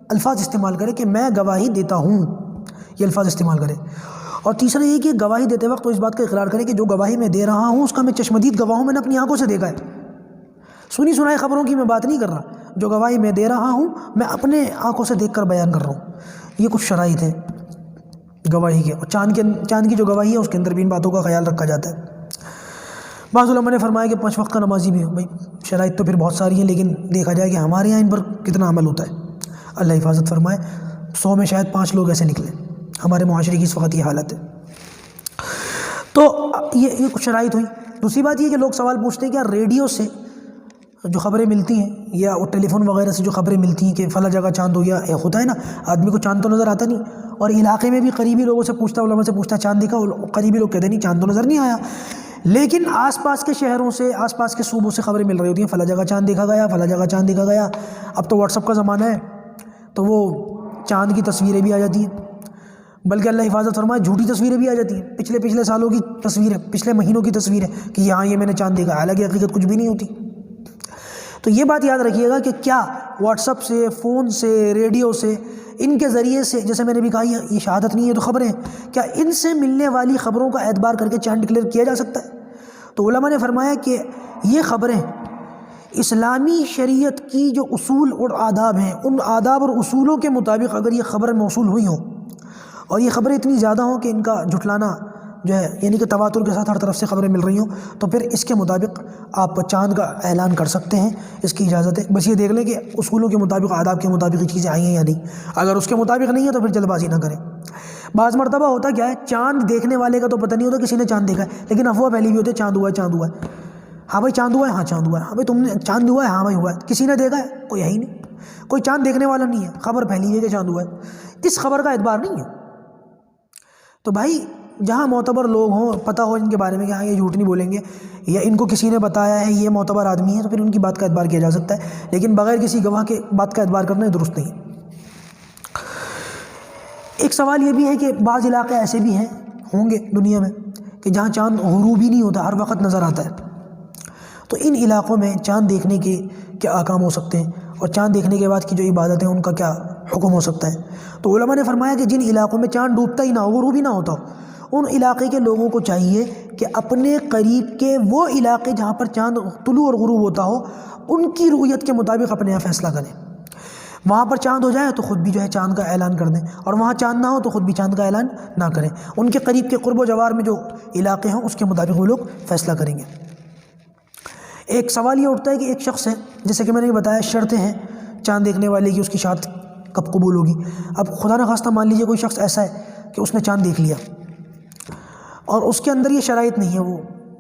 الفاظ استعمال کرے کہ میں گواہی دیتا ہوں، یہ الفاظ استعمال کرے۔ اور تیسرا یہ کہ گواہی دیتے وقت وہ اس بات کا اقرار کرے کہ جو گواہی میں دے رہا ہوں اس کا میں چشمدید گواہ ہوں، میں نے اپنی آنکھوں سے دیکھا ہے، سنی سنائی خبروں کی میں بات نہیں کر رہا، جو گواہی میں دے رہا ہوں میں اپنے آنکھوں سے دیکھ کر بیان کر رہا ہوں۔ یہ کچھ شرائط ہیں گواہی کے، اور چاند کی جو گواہی ہے اس کے اندر بھی ان باتوں کا خیال رکھا جاتا ہے۔ بعض علماء نے فرمایا کہ 5 وقت کا نمازی بھی ہو، بھائی شرائط تو پھر بہت ساری ہیں لیکن دیکھا جائے کہ ہمارے یہاں ان پر کتنا عمل ہوتا ہے، اللہ حفاظت فرمائے۔ 100 میں شاید 5 لوگ ایسے نکلے، ہمارے معاشرے کی اس وقت یہ حالت ہے۔ تو یہ کچھ شرائط ہوئی۔ دوسری بات یہ کہ لوگ سوال پوچھتے ہیں کہ یار ریڈیو سے جو خبریں ملتی ہیں یا ٹیلی فون وغیرہ سے جو خبریں ملتی ہیں کہ فلاں جگہ چاند ہو گیا، ہوتا ہے نا، آدمی کو چاند تو نظر آتا نہیں، اور علاقے میں بھی قریبی لوگوں سے پوچھتا، علماء سے پوچھتا چاند دیکھا، قریبی لوگ کہتے نہیں چاند تو نظر نہیں آیا، لیکن آس پاس کے شہروں سے، آس پاس کے صوبوں سے خبریں مل رہی ہوتی ہیں، فلاں جگہ چاند دیکھا گیا، فلاں جگہ چاند دیکھا گیا۔ اب تو واٹس ایپ کا زمانہ ہے، تو وہ چاند کی تصویریں بھی آ جاتی ہیں، بلکہ اللہ حفاظت فرمائے جھوٹی تصویریں بھی آ جاتی ہیں، پچھلے سالوں کی تصویریں، پچھلے مہینوں کی تصویریں کہ یہاں یہ میں نے چاند دیکھا، حالانکہ حقیقت کچھ بھی نہیں ہوتی۔ تو یہ بات یاد رکھیے گا کہ کیا واٹس ایپ سے، فون سے، ریڈیو سے، ان کے ذریعے سے، جیسے میں نے بھی کہا یہ شہادت نہیں ہے تو خبریں، کیا ان سے ملنے والی خبروں کا اعتبار کر کے چاند ڈکلیئر کیا جا سکتا ہے؟ تو علماء نے فرمایا کہ یہ خبریں اسلامی شریعت کی جو اصول اور آداب ہیں، ان آداب اور اصولوں کے مطابق اگر یہ خبریں موصول ہوئی ہوں اور یہ خبریں اتنی زیادہ ہوں کہ ان کا جھٹلانا جو ہے، یعنی کہ تواتر کے ساتھ ہر طرف سے خبریں مل رہی ہوں، تو پھر اس کے مطابق آپ چاند کا اعلان کر سکتے ہیں، اس کی اجازت ہے۔ بس یہ دیکھ لیں کہ اصولوں کے مطابق، آداب کے مطابق یہ چیزیں آئی ہیں یا نہیں۔ اگر اس کے مطابق نہیں ہے تو پھر جلد بازی نہ کریں۔ بعض مرتبہ ہوتا کیا ہے، چاند دیکھنے والے کا تو پتہ نہیں ہوتا کسی نے چاند دیکھا ہے، لیکن افواہ پھیلی ہوئی ہوتی ہے چاند ہوا ہے، چاند ہوا ہے، ہاں بھائی چاند ہوا ہے، ہاں چاند ہوا ہے، ہاں بھائی تم نے چاند ہوا ہے، ہاں بھائی ہوا ہے، کسی نے دیکھا ہے؟ کوئی ہے ہی نہیں، کوئی چاند دیکھنے والا نہیں ہے، خبر پھیلی ہے کہ چاند ہوا ہے، اس خبر کا اعتبار نہیں ہے۔ تو بھائی جہاں معتبر لوگ ہوں، پتہ ہو ان کے بارے میں کہ ہاں یہ جھوٹ نہیں بولیں گے، یا ان کو کسی نے بتایا ہے یہ معتبر آدمی ہے، تو پھر ان کی بات کا اعتبار کیا جا سکتا ہے، لیکن بغیر کسی گواہ کے بات کا اعتبار کرنا درست نہیں۔ ایک سوال یہ بھی ہے کہ بعض علاقے ایسے بھی ہیں، ہوں گے دنیا میں، کہ جہاں چاند غروب ہی نہیں ہوتا، ہر وقت نظر آتا ہے، تو ان علاقوں میں چاند دیکھنے کے کیا احکام ہو سکتے ہیں، اور چاند دیکھنے کے بعد کی جو عبادت ہیں ان کا کیا حکم ہو سکتا ہے؟ تو علماء نے فرمایا کہ جن علاقوں میں چاند ڈوبتا ہی نہ ہو، غروب ہی نہ ہوتا ہو، ان علاقے کے لوگوں کو چاہیے کہ اپنے قریب کے وہ علاقے جہاں پر چاند طلوع اور غروب ہوتا ہو، ان کی رؤیت کے مطابق اپنے یہاں فیصلہ کریں۔ وہاں پر چاند ہو جائے تو خود بھی جو ہے چاند کا اعلان کر دیں، اور وہاں چاند نہ ہو تو خود بھی چاند کا اعلان نہ کریں۔ ان کے قریب کے قرب و جوار میں جو علاقے ہیں اس کے مطابق وہ لوگ فیصلہ کریں گے۔ ایک سوال یہ اٹھتا ہے کہ ایک شخص ہے، جیسے کہ میں نے بتایا شرطیں ہیں چاند دیکھنے والے کی، اس کی شہادت کب قبول ہوگی۔ اب خدا نخواستہ مان لیجیے کوئی شخص ایسا ہے کہ اس نے چاند دیکھ لیا اور اس کے اندر یہ شرائط نہیں ہے، وہ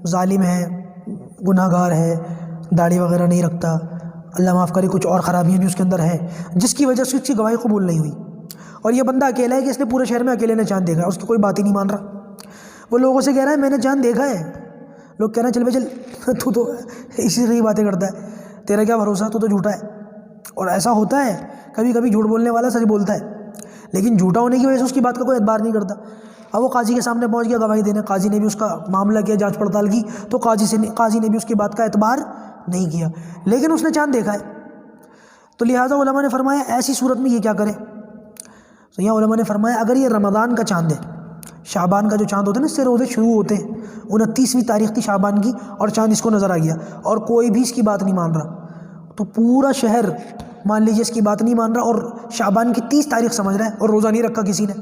ظالم ہے، گناہ گار ہے، داڑھی وغیرہ نہیں رکھتا، اللہ معاف کرے کچھ اور خرابیاں بھی اس کے اندر ہیں، جس کی وجہ سے اس کی گواہی قبول نہیں ہوئی، اور یہ بندہ اکیلا ہے کہ اس نے پورے شہر میں اکیلے نے چاند دیکھا ہے، اس کی کوئی بات ہی نہیں مان رہا، وہ لوگوں سے کہہ رہا ہے میں نے چاند دیکھا ہے، لوگ کہہ رہے ہیں چل بے چل تو اسی طرح کی باتیں کرتا ہے، تیرا کیا بھروسہ، تو جھوٹا ہے۔ اور ایسا ہوتا ہے کبھی کبھی جھوٹ بولنے والا سچ بولتا ہے، لیکن جھوٹا ہونے کی وجہ سے اس کی بات کا کوئی اعتبار نہیں کرتا۔ اب وہ قاضی کے سامنے پہنچ گیا گواہی دینے، قاضی نے بھی اس کا معاملہ کیا، جانچ پڑتال کی، تو قاضی نے بھی اس کی بات کا اعتبار نہیں کیا، لیکن اس نے چاند دیکھا ہے، تو لہٰذا علماء نے فرمایا ایسی صورت میں یہ کیا کرے؟ تو یہاں علماء نے فرمایا اگر یہ رمضان کا چاند ہے، شعبان کا جو چاند ہوتا ہے نا، اس سے روزے شروع ہوتے ہیں، 29ویں تاریخ تھی شعبان کی، اور چاند اس کو نظر آ گیا اور کوئی بھی اس کی بات نہیں مان رہا، تو پورا شہر مان لیجیے اس کی بات نہیں مان رہا، اور شعبان کی 30 تاریخ سمجھ رہا ہے، اور روزہ نہیں رکھا کسی نے،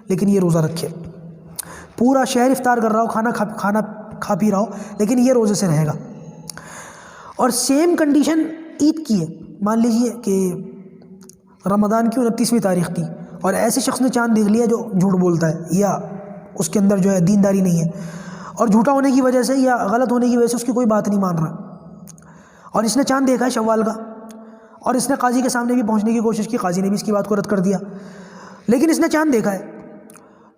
لیکن یہ روزہ رکھے، پورا شہر افطار کر رہا ہو، کھانا کھا پی رہا ہو، لیکن یہ روزے سے رہے گا۔ اور سیم کنڈیشن عید کی ہے، مان لیجیے کہ رمضان کی 29ویں تاریخ تھی، اور ایسے شخص نے چاند دیکھ لیا جو جھوٹ بولتا ہے، یا اس کے اندر جو ہے دینداری نہیں ہے، اور جھوٹا ہونے کی وجہ سے یا غلط ہونے کی وجہ سے اس کی کوئی بات نہیں مان رہا، اور اس نے چاند دیکھا ہے شوال کا، اور اس نے قاضی کے سامنے بھی پہنچنے کی کوشش کی، قاضی نے بھی اس کی بات کو رد کر دیا، لیکن اس نے چاند دیکھا ہے،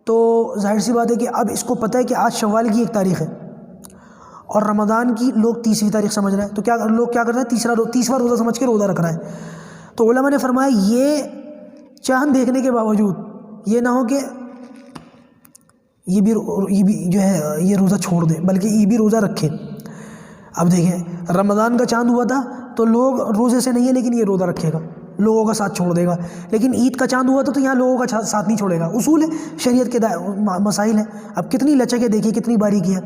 تو ظاہر سی بات ہے کہ اب اس کو پتہ ہے کہ آج شوال کی 1 تاریخ ہے اور رمضان کی لوگ 30ویں تاریخ سمجھ رہے ہیں، تو لوگ کیا کر رہے ہیں، 30واں روزہ سمجھ کے روزہ رکھ رہا ہے۔ تو علماء نے فرمایا یہ چاند دیکھنے کے باوجود یہ نہ ہو کہ یہ بھی جو ہے یہ روزہ چھوڑ دے، بلکہ یہ بھی روزہ رکھے۔ اب دیکھیں رمضان کا چاند ہوا تھا تو لوگ روزے سے نہیں ہے، لیکن یہ روزہ رکھے گا، لوگوں کا ساتھ چھوڑ دے گا، لیکن عید کا چاند ہوا تھا تو یہاں لوگوں کا ساتھ نہیں چھوڑے گا، اصول ہے، شریعت کے مسائل ہیں، اب کتنی لچک ہے دیکھیے، کتنی باریکی ہے۔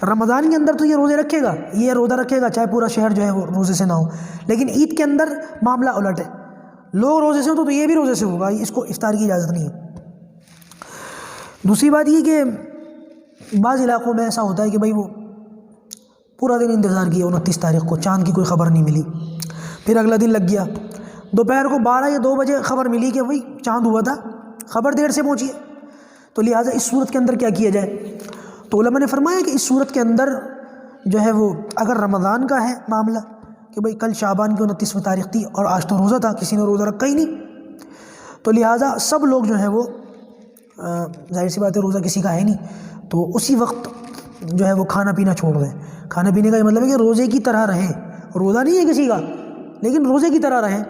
رمضان کے اندر تو یہ روزے رکھے گا، یہ روزہ رکھے گا چاہے پورا شہر جو ہے وہ روزے سے نہ ہو، لیکن عید کے اندر معاملہ الٹ ہے، لوگ روزے سے ہو تو یہ بھی روزے سے ہوگا، اس کو افطار کی اجازت نہیں ہے۔ دوسری بات یہ کہ بعض علاقوں میں ایسا ہوتا ہے کہ بھائی وہ پورا دن انتظار کیا، 29 تاریخ کو چاند کی کوئی خبر نہیں ملی، پھر اگلا دن لگ گیا، دوپہر کو 12 یا 2 بجے خبر ملی کہ بھائی چاند ہوا تھا، خبر دیر سے پہنچی ہے، تو لہٰذا اس صورت کے اندر کیا کیا جائے؟ تو علماء نے فرمایا کہ اس صورت کے اندر جو ہے وہ اگر رمضان کا ہے معاملہ کہ بھائی کل شعبان کی 29ویں تاریخ تھی اور آج تو روزہ تھا، کسی نے روزہ رکھا ہی نہیں، تو لہٰذا سب لوگ جو ہیں وہ ظاہر سی بات ہے روزہ کسی کا ہے نہیں، تو اسی وقت جو ہے وہ کھانا پینا چھوڑ دیں. کھانا پینے کا یہ مطلب ہے کہ روزے کی طرح رہیں. روزہ نہیں ہے کسی کا لیکن روزے کی طرح رہیں.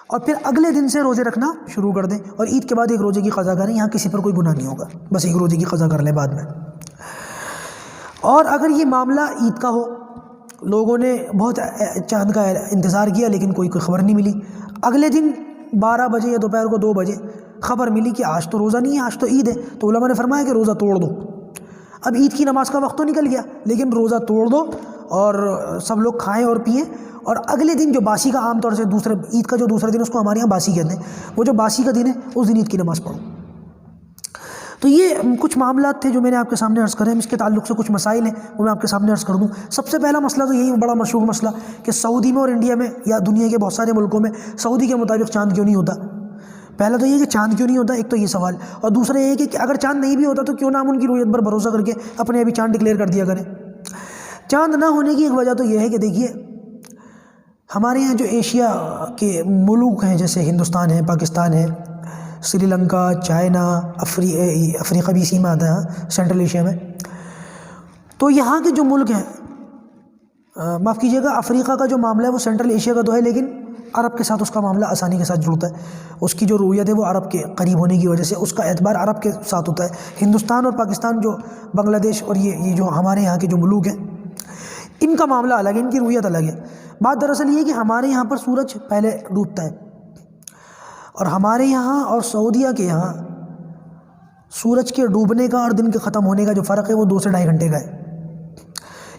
اور پھر اگلے دن سے روزے رکھنا شروع کر دیں اور عید کے بعد ایک روزے کی قضا کریں. یہاں کسی پر کوئی گناہ نہیں ہوگا, بس ایک روزے کی قضا کر لیں بعد میں. اور اگر یہ معاملہ عید کا ہو, لوگوں نے بہت چاند کا انتظار کیا لیکن کوئی خبر نہیں ملی, اگلے دن 12 بجے یا دوپہر کو 2 بجے خبر ملی کہ آج تو روزہ نہیں ہے, آج تو عید ہے, تو علماء نے فرمایا کہ روزہ توڑ دو. اب عید کی نماز کا وقت تو نکل گیا لیکن روزہ توڑ دو اور سب لوگ کھائیں اور پئیں. اور اگلے دن جو باسی کا, عام طور سے دوسرے عید کا جو دوسرا دن اس کو ہمارے یہاں باسی کہتے ہیں, وہ جو باسی کا دن ہے اس دن عید کی نماز پڑھو. تو یہ کچھ معاملات تھے جو میں نے آپ کے سامنے عرض کرے ہیں. اس کے تعلق سے کچھ مسائل ہیں وہ میں آپ کے سامنے عرض کر دوں. سب سے پہلا مسئلہ تو یہی بڑا مشہور مسئلہ کہ سعودی میں اور انڈیا میں یا دنیا کے بہت سارے ملکوں میں سعودی کے مطابق چاند کیوں نہیں ہوتا. پہلا تو یہ کہ چاند کیوں نہیں ہوتا, ایک تو یہ سوال. اور دوسرا یہ کہ اگر چاند نہیں بھی ہوتا تو کیوں نہ ہم ان کی رؤیت پر بھروسہ کر کے اپنے ابھی چاند ڈکلیئر کر دیا کریں. چاند نہ ہونے کی ایک وجہ تو یہ ہے کہ دیکھیے ہمارے یہاں جو ایشیا کے ملک ہیں جیسے ہندوستان ہے, پاکستان ہے, سری لنکا, چائنا, افریقہ بھی اسی میں آتا ہے, سینٹرل ایشیا میں. تو یہاں کے جو ملک ہیں, معاف کیجیے گا, افریقہ کا جو معاملہ ہے وہ سینٹرل ایشیا کا تو ہے لیکن عرب کے ساتھ اس کا معاملہ آسانی کے ساتھ جڑتا ہے. اس کی جو رویت ہے وہ عرب کے قریب ہونے کی وجہ سے اس کا اعتبار عرب کے ساتھ ہوتا ہے. ہندوستان اور پاکستان جو بنگلہ دیش اور یہ جو ہمارے یہاں کے جو ملوک ہیں ان کا معاملہ الگ ہے, ان کی رویت الگ ہے. بات دراصل یہ ہے کہ ہمارے یہاں پر سورج پہلے ڈوبتا ہے اور ہمارے یہاں اور سعودیہ کے یہاں سورج کے ڈوبنے کا اور دن کے ختم ہونے کا جو فرق ہے وہ 2 سے 2.5 گھنٹے کا ہے.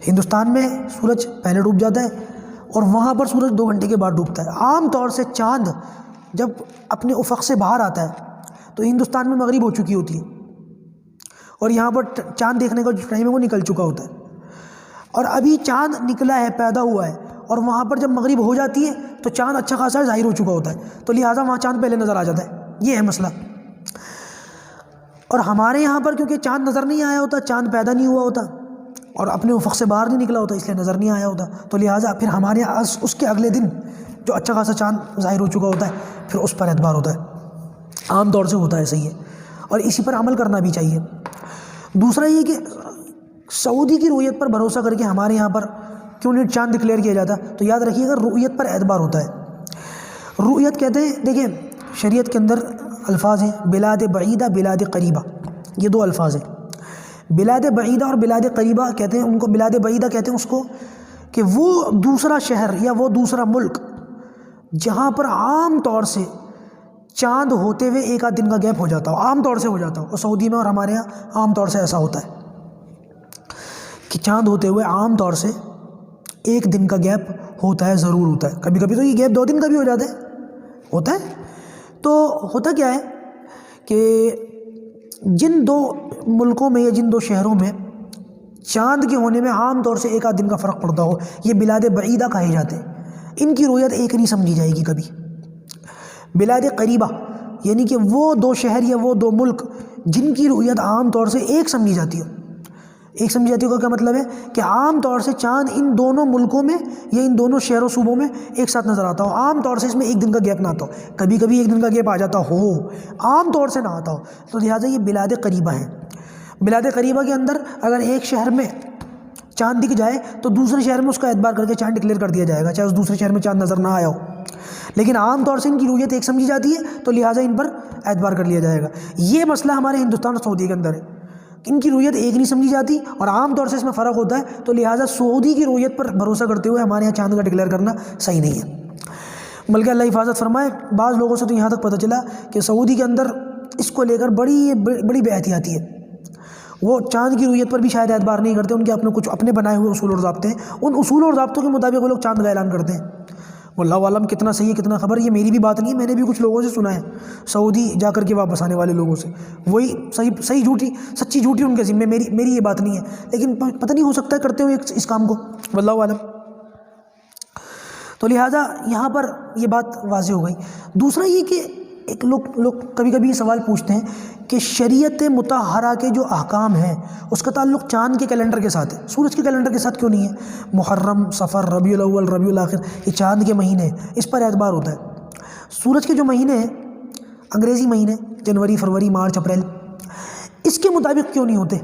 ہندوستان میں سورج پہلے ڈوب جاتا ہے اور وہاں پر سورج 2 گھنٹے کے بعد ڈوبتا ہے. عام طور سے چاند جب اپنے افق سے باہر آتا ہے تو ہندوستان میں مغرب ہو چکی ہوتی ہے اور یہاں پر چاند دیکھنے کا جو ٹائم ہے وہ نکل چکا ہوتا ہے. اور ابھی چاند نکلا ہے, پیدا ہوا ہے, اور وہاں پر جب مغرب ہو جاتی ہے تو چاند اچھا خاصا ظاہر ہو چکا ہوتا ہے, تو لہٰذا وہاں چاند پہلے نظر آ جاتا ہے. یہ ہے مسئلہ. اور ہمارے یہاں پر کیونکہ چاند نظر نہیں آیا ہوتا, چاند پیدا نہیں ہوا ہوتا اور اپنے افق سے باہر نہیں نکلا ہوتا, اس لیے نظر نہیں آیا ہوتا, تو لہٰذا پھر ہمارے یہاں اس کے اگلے دن جو اچھا خاصا چاند ظاہر ہو چکا ہوتا ہے پھر اس پر اعتبار ہوتا ہے. عام طور سے ہوتا ہے, صحیح ہے, اور اسی پر عمل کرنا بھی چاہیے. دوسرا یہ کہ سعودی کی رؤیت پر بھروسہ کر کے ہمارے یہاں پر کیوں نہیں چاند ڈکلیئر کیا جاتا, تو یاد رکھیے گا رؤیت پر اعتبار ہوتا ہے. رؤیت کہتے ہیں, دیکھیں شریعت کے اندر الفاظ ہیں بلاد بعیدہ, بلاد قریبہ, یہ 2 الفاظ ہیں. بلاد بعیدہ اور بلاد قریبہ کہتے ہیں ان کو. بلاد بعیدہ کہتے ہیں اس کو کہ وہ دوسرا شہر یا وہ دوسرا ملک جہاں پر عام طور سے چاند ہوتے ہوئے 1 آدھ دن کا گیپ ہو جاتا ہو, عام طور سے ہو جاتا ہو. اور سعودی میں اور ہمارے یہاں عام طور سے ایسا ہوتا ہے کہ چاند ہوتے ہوئے عام طور سے 1 دن کا گیپ ہوتا ہے, ضرور ہوتا ہے. کبھی کبھی تو یہ گیپ 2 دن کا بھی ہو جاتا ہے, ہوتا ہے. تو ہوتا کیا ہے کہ جن 2 ملکوں میں یا جن 2 شہروں میں چاند کے ہونے میں عام طور سے 1 آدھ دن کا فرق پڑتا ہو, یہ بلاد بعیدہ کہے جاتے ہیں. ان کی رؤیت ایک نہیں سمجھی جائے گی کبھی. بلاد قریبہ یعنی کہ وہ 2 شہر یا وہ 2 ملک جن کی رؤیت عام طور سے ایک سمجھی جاتی ہو. ایک سمجھی جاتی کا کیا مطلب ہے کہ عام طور سے چاند ان دونوں ملکوں میں یا ان دونوں شہر و صوبوں میں ایک ساتھ نظر آتا ہو. عام طور سے اس میں 1 دن کا گیپ نہ آتا ہو, کبھی کبھی 1 دن کا گیپ آ جاتا ہو, عام طور سے نہ آتا ہو. تو لہٰذا یہ بلاد قریبہ ہیں. بلاد قریبہ کے اندر اگر ایک شہر میں چاند دکھ جائے تو دوسرے شہر میں اس کا اعتبار کر کے چاند ڈکلیئر کر دیا جائے گا, چاہے اس دوسرے شہر میں چاند نظر نہ آیا ہو. لیکن عام طور سے ان کی رؤیت ایک سمجھی جاتی ہے تو لہٰذا ان پر اعتبار کر لیا جائے گا. یہ مسئلہ ہمارے ہندوستان اور سعودی کے اندر ہے, ان کی رؤیت ایک نہیں سمجھی جاتی اور عام طور سے اس میں فرق ہوتا ہے. تو لہٰذا سعودی کی رؤیت پر بھروسہ کرتے ہوئے ہمارے یہاں چاند کا ڈکلیئر کرنا صحیح نہیں ہے. بلکہ اللہ حفاظت فرمائے, بعض لوگوں سے تو یہاں تک پتہ چلا کہ سعودی کے اندر اس کو لے کر بڑی بے احتیاطی ہے. وہ چاند کی رؤیت پر بھی شاید اعتبار نہیں کرتے, ان کے اپنے کچھ اپنے بنائے ہوئے اصول اور ضابطے ہیں, ان اصول اور ضابطوں کے مطابق وہ لوگ چاند کا اعلان کرتے ہیں. واللہ عالم کتنا صحیح ہے کتنا خبر, یہ میری بھی بات نہیں ہے, میں نے بھی کچھ لوگوں سے سنا ہے سعودی جا کر کے واپس آنے والے لوگوں سے, وہی صحیح جھوٹی سچی جھوٹی ان کے ذمے, میری یہ بات نہیں ہے, لیکن پتہ نہیں ہو سکتا ہے کرتے ہوئے اس کام کو, واللہ عالم. تو لہٰذا یہاں پر یہ بات واضح ہو گئی. دوسرا یہ کہ ایک لوگ کبھی کبھی یہ سوال پوچھتے ہیں کہ شریعت مطہرہ کے جو احکام ہیں اس کا تعلق چاند کے کیلنڈر کے ساتھ ہے, سورج کے کیلنڈر کے ساتھ کیوں نہیں ہے؟ محرم, صفر, ربیع الاول, ربیع الاخر, یہ چاند کے مہینے اس پر اعتبار ہوتا ہے. سورج کے جو مہینے ہیں انگریزی مہینے جنوری, فروری, مارچ, اپریل, اس کے مطابق کیوں نہیں ہوتے؟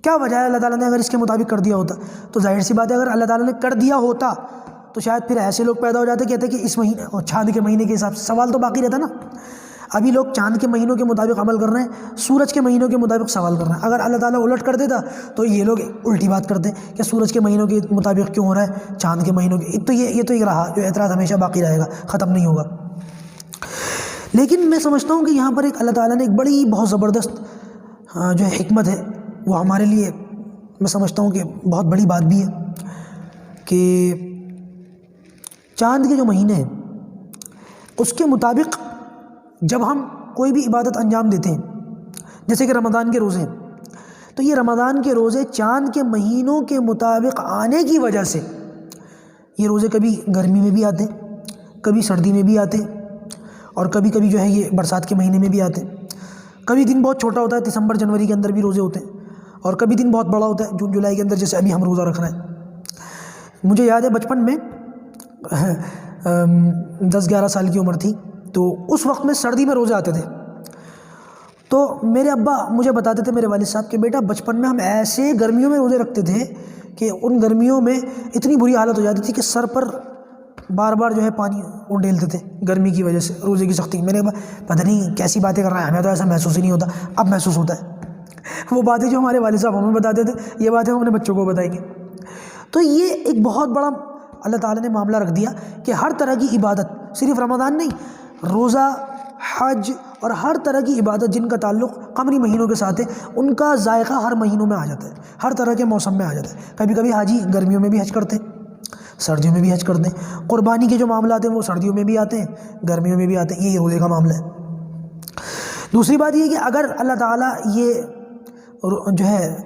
کیا وجہ ہے؟ اللہ تعالیٰ نے اگر اس کے مطابق کر دیا ہوتا تو ظاہر سی بات ہے اگر اللہ تعالیٰ نے کر دیا ہوتا تو شاید پھر ایسے لوگ پیدا ہو جاتے کہتے کہ اس مہینے اور چاند کے مہینے کے حساب سے، سوال تو باقی رہتا نا۔ ابھی لوگ چاند کے مہینوں کے مطابق عمل کر رہے ہیں، سورج کے مہینوں کے مطابق سوال کر رہے ہیں۔ اگر اللہ تعالیٰ الٹ کر دیتا تو یہ لوگ الٹی بات کرتے کہ سورج کے مہینوں کے مطابق کیوں ہو رہا ہے، چاند کے مہینوں کے، تو یہ تو ایک رہا جو اعتراض ہمیشہ باقی رہے گا، ختم نہیں ہوگا۔ لیکن میں سمجھتا ہوں کہ یہاں پر ایک اللہ تعالیٰ نے ایک بڑی بہت زبردست جو ہے حکمت ہے، وہ ہمارے لیے میں سمجھتا ہوں کہ بہت بڑی بات بھی ہے کہ چاند کے جو مہینے ہیں اس کے مطابق جب ہم کوئی بھی عبادت انجام دیتے ہیں، جیسے کہ رمضان کے روزے ہیں، تو یہ رمضان کے روزے چاند کے مہینوں کے مطابق آنے کی وجہ سے یہ روزے کبھی گرمی میں بھی آتے ہیں، کبھی سردی میں بھی آتے ہیں، اور کبھی کبھی جو ہے یہ برسات کے مہینے میں بھی آتے ہیں۔ کبھی دن بہت چھوٹا ہوتا ہے، دسمبر جنوری کے اندر بھی روزے ہوتے ہیں، اور کبھی دن بہت بڑا ہوتا ہے جون جولائی کے اندر، جیسے ابھی ہم روزہ رکھ رہے ہیں۔ مجھے یاد ہے بچپن میں 10-11 سال کی عمر تھی، تو اس وقت میں سردی میں روزے آتے تھے، تو میرے ابا مجھے بتاتے تھے، میرے والد صاحب، کہ بیٹا بچپن میں ہم ایسے گرمیوں میں روزے رکھتے تھے کہ ان گرمیوں میں اتنی بری حالت ہو جاتی تھی کہ سر پر بار بار جو ہے پانی اونڈیلتے تھے گرمی کی وجہ سے، روزے کی سختی۔ میں نے پتہ نہیں کیسی باتیں کر رہا ہے، ہمیں تو ایسا محسوس ہی نہیں ہوتا، اب محسوس ہوتا ہے۔ وہ باتیں جو ہمارے والد صاحب ہمیں بتاتے تھے، یہ باتیں ہم اپنے بچوں کو بتائیں گے۔ تو یہ ایک بہت بڑا اللہ تعالیٰ نے معاملہ رکھ دیا کہ ہر طرح کی عبادت، صرف رمضان نہیں، روزہ، حج اور ہر طرح کی عبادت جن کا تعلق قمری مہینوں کے ساتھ ہے، ان کا ذائقہ ہر مہینوں میں آ جاتا ہے، ہر طرح کے موسم میں آ جاتا ہے۔ کبھی کبھی حاجی گرمیوں میں بھی حج کرتے ہیں، سردیوں میں بھی حج کرتے ہیں۔ قربانی کے جو معاملات ہیں وہ سردیوں میں بھی آتے ہیں، گرمیوں میں بھی آتے ہیں، یہ روزے کا معاملہ ہے۔ دوسری بات یہ کہ اگر اللہ تعالیٰ یہ جو ہے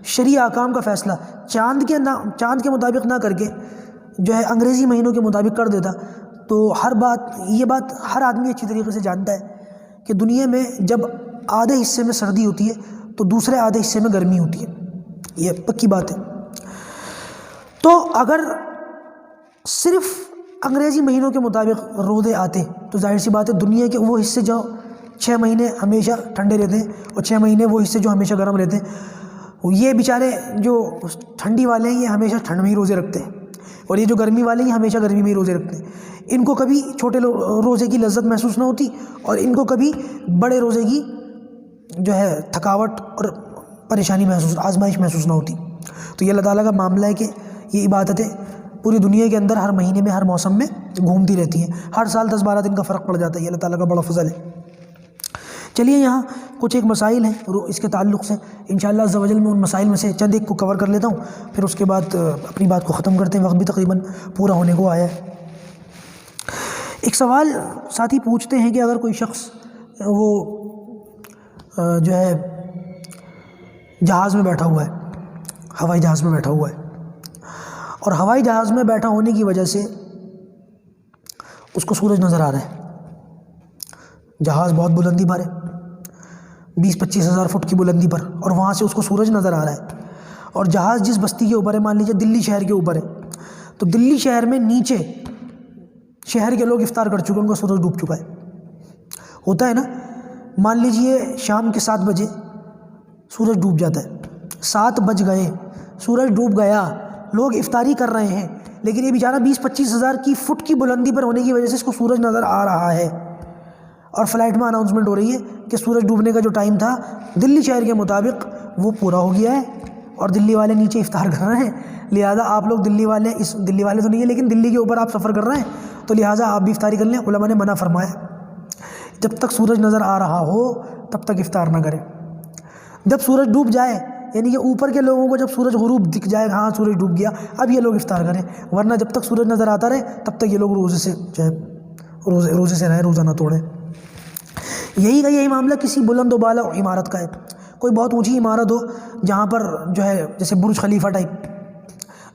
شرعی احکام کا فیصلہ چاند کے مطابق نہ کر کے جو ہے انگریزی مہینوں کے مطابق کر دیتا، تو یہ بات ہر آدمی اچھی طریقے سے جانتا ہے کہ دنیا میں جب آدھے حصے میں سردی ہوتی ہے تو دوسرے آدھے حصے میں گرمی ہوتی ہے، یہ پکی بات ہے۔ تو اگر صرف انگریزی مہینوں کے مطابق روزے آتے تو ظاہر سی بات ہے دنیا کے وہ حصے جو 6 مہینے ہمیشہ ٹھنڈے رہتے ہیں اور 6 مہینے وہ حصے جو ہمیشہ گرم رہتے ہیں، یہ بیچارے جو ٹھنڈی والے ہیں یہ ہمیشہ ٹھنڈ میں ہی روزے رکھتے ہیں، اور یہ جو گرمی والے ہیں یہ ہمیشہ گرمی میں ہی روزے رکھتے ہیں۔ ان کو کبھی چھوٹے روزے کی لذت محسوس نہ ہوتی، اور ان کو کبھی بڑے روزے کی جو ہے تھکاوٹ اور پریشانی آزمائش محسوس نہ ہوتی۔ تو یہ اللہ تعالیٰ کا معاملہ ہے کہ یہ عبادتیں پوری دنیا کے اندر ہر مہینے میں ہر موسم میں گھومتی رہتی ہیں، ہر سال 10-12 دن کا فرق پڑ جاتا ہے، یہ اللہ تعالیٰ کا بڑا فضل ہے۔ چلیے یہاں کچھ ایک مسائل ہیں اس کے تعلق سے، انشاءاللہ عز و جل میں ان مسائل میں سے چند ایک کو کور کر لیتا ہوں، پھر اس کے بعد اپنی بات کو ختم کرتے ہیں، وقت بھی تقریباً پورا ہونے کو آیا ہے۔ ایک سوال ساتھی پوچھتے ہیں کہ اگر کوئی شخص وہ جو ہے جہاز میں بیٹھا ہوا ہے، ہوائی جہاز میں بیٹھا ہوا ہے، اور ہوائی جہاز میں بیٹھا ہونے کی وجہ سے اس کو سورج نظر آ رہا ہے، جہاز بہت بلندی پر ہے، 20-25 ہزار فٹ کی بلندی پر، اور وہاں سے اس کو سورج نظر آ رہا ہے، اور جہاز جس بستی کے اوپر ہے، مان لیجیے دلی شہر کے اوپر ہے، تو دلی شہر میں نیچے شہر کے لوگ افطار کر چکے، ان کا سورج ڈوب چکا ہے، ہوتا ہے نا۔ مان لیجیے شام کے 7 بجے سورج ڈوب جاتا ہے، 7 بج گئے، سورج ڈوب گیا، لوگ افطاری کر رہے ہیں، لیکن یہ بیچارہ 20-25 ہزار کی فٹ کی بلندی پر ہونے کی وجہ سے اس کو سورج نظر آ رہا ہے، اور فلائٹ میں اناؤنسمنٹ ہو رہی ہے کہ سورج ڈوبنے کا جو ٹائم تھا دلی شہر کے مطابق وہ پورا ہو گیا ہے، اور دلی والے نیچے افطار کر رہے ہیں، لہٰذا آپ لوگ دلی والے تو نہیں ہے لیکن دلی کے اوپر آپ سفر کر رہے ہیں، تو لہٰذا آپ بھی افطاری کر لیں۔ علماء نے منع فرمایا جب تک سورج نظر آ رہا ہو تب تک افطار نہ کریں، جب سورج ڈوب جائے، یعنی کہ اوپر کے لوگوں کو جب سورج غروب دکھ جائے، ہاں سورج ڈوب گیا، اب یہ لوگ افطار کریں، ورنہ جب تک سورج نظر آتا رہے تب تک یہ لوگ روزے سے رہیں، روزہ نہ توڑیں۔ یہی معاملہ کسی بلند و بالا عمارت کا ہے، کوئی بہت اونچی عمارت ہو جہاں پر جو ہے جیسے برج خلیفہ ٹائپ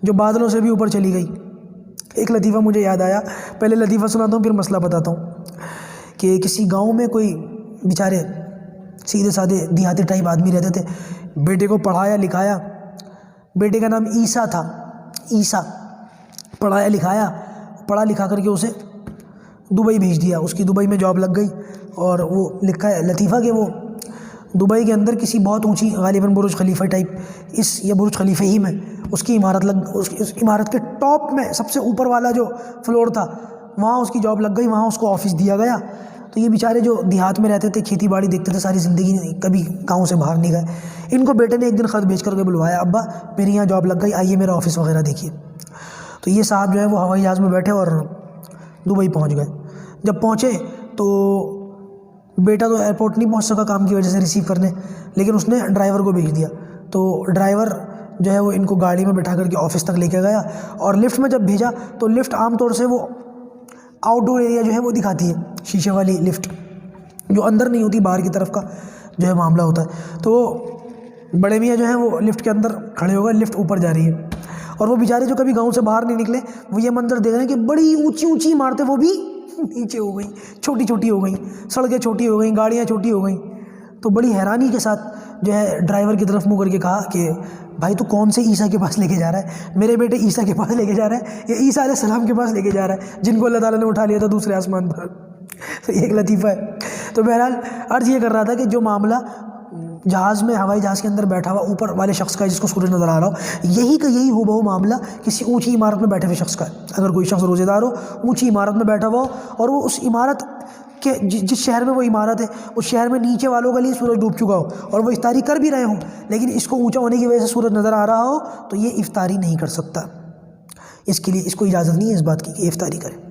جو بادلوں سے بھی اوپر چلی گئی۔ ایک لطیفہ مجھے یاد آیا، پہلے لطیفہ سناتا ہوں پھر مسئلہ بتاتا ہوں، کہ کسی گاؤں میں کوئی بیچارے سیدھے سادے دیہاتی ٹائپ آدمی رہتے تھے، بیٹے کو پڑھایا لکھایا، بیٹے کا نام عیسیٰ تھا، عیسیٰ پڑھایا لکھایا، پڑھا لکھا کر کے اسے دبئی بھیج دیا، اس کی دبئی میں جاب لگ گئی، اور وہ لکھا ہے لطیفہ کہ وہ دبئی کے اندر کسی بہت اونچی غالباً برج خلیفہ ٹائپ یا برج خلیفہ ہی میں اس کی عمارت اس عمارت کے ٹاپ میں سب سے اوپر والا جو فلور تھا وہاں اس کی جاب لگ گئی، وہاں اس کو آفس دیا گیا۔ تو یہ بیچارے جو دیہات میں رہتے تھے، کھیتی باڑی دیکھتے تھے ساری زندگی، کبھی گاؤں سے باہر نہیں گئے، ان کو بیٹے نے ایک دن خط بھیج کر کے بلوایا، ابا میری یہاں جاب لگ گئی، آئیے میرا آفس وغیرہ دیکھیے۔ تو یہ صاحب جو ہے وہ ہوائی جہاز میں بیٹھے اور دبئی پہنچ گئے۔ جب پہنچے تو بیٹا تو ایئرپورٹ نہیں پہنچ سکا کام کی وجہ سے ریسیو کرنے، لیکن اس نے ڈرائیور کو بھیج دیا۔ تو ڈرائیور جو ہے وہ ان کو گاڑی میں بٹھا کر کے آفس تک لے کے گیا، اور لفٹ میں جب بھیجا تو لفٹ عام طور سے وہ آؤٹ ڈور ایریا جو ہے وہ دکھاتی ہے، شیشے والی لفٹ جو اندر نہیں ہوتی، باہر کی طرف کا جو ہے معاملہ ہوتا ہے۔ تو بڑے میاں جو ہیں وہ لفٹ کے اندر کھڑے ہو گئے، لفٹ اوپر جا رہی ہے، اور وہ بیچارے جو کبھی گاؤں سے باہر نہیں نکلے وہ یہ منظر دیکھ رہے ہیں کہ بڑی اونچی اونچی عمارتیں وہ بھی نیچے ہو گئیں، چھوٹی چھوٹی ہو گئیں، سڑکیں چھوٹی ہو گئیں، گاڑیاں چھوٹی ہو گئیں۔ تو بڑی حیرانی کے ساتھ جو ہے ڈرائیور کی طرف منہ کر کے کہا کہ بھائی تو کون سے عیسیٰ کے پاس لے کے جا رہا ہے؟ میرے بیٹے عیسیٰ کے پاس لے کے جا رہا ہے یا عیسیٰ علیہ السلام کے پاس لے کے جا رہا ہے، جن کو اللہ تعالیٰ نے اٹھا لیا تھا دوسرے آسمان پر؟ تو یہ ایک لطیفہ ہے۔ تو بہرحال عرض یہ کر رہا تھا کہ جو معاملہ جہاز میں، ہوائی جہاز کے اندر بیٹھا ہوا اوپر والے شخص کا ہے جس کو سورج نظر آ رہا ہو، یہی کا یہی ہو معاملہ کسی اونچی عمارت میں بیٹھے ہوئے شخص کا ہے۔ اگر کوئی شخص روزے دار ہو، اونچی عمارت میں بیٹھا ہوا ہو، اور وہ اس عمارت کہ جس شہر میں وہ عمارت ہے اس شہر میں نیچے والوں کے لیے سورج ڈوب چکا ہو اور وہ افطاری کر بھی رہے ہوں، لیکن اس کو اونچا ہونے کی وجہ سے سورج نظر آ رہا ہو، تو یہ افطاری نہیں کر سکتا، اس کے لیے اس کو اجازت نہیں ہے اس بات کی کہ افطاری کرے۔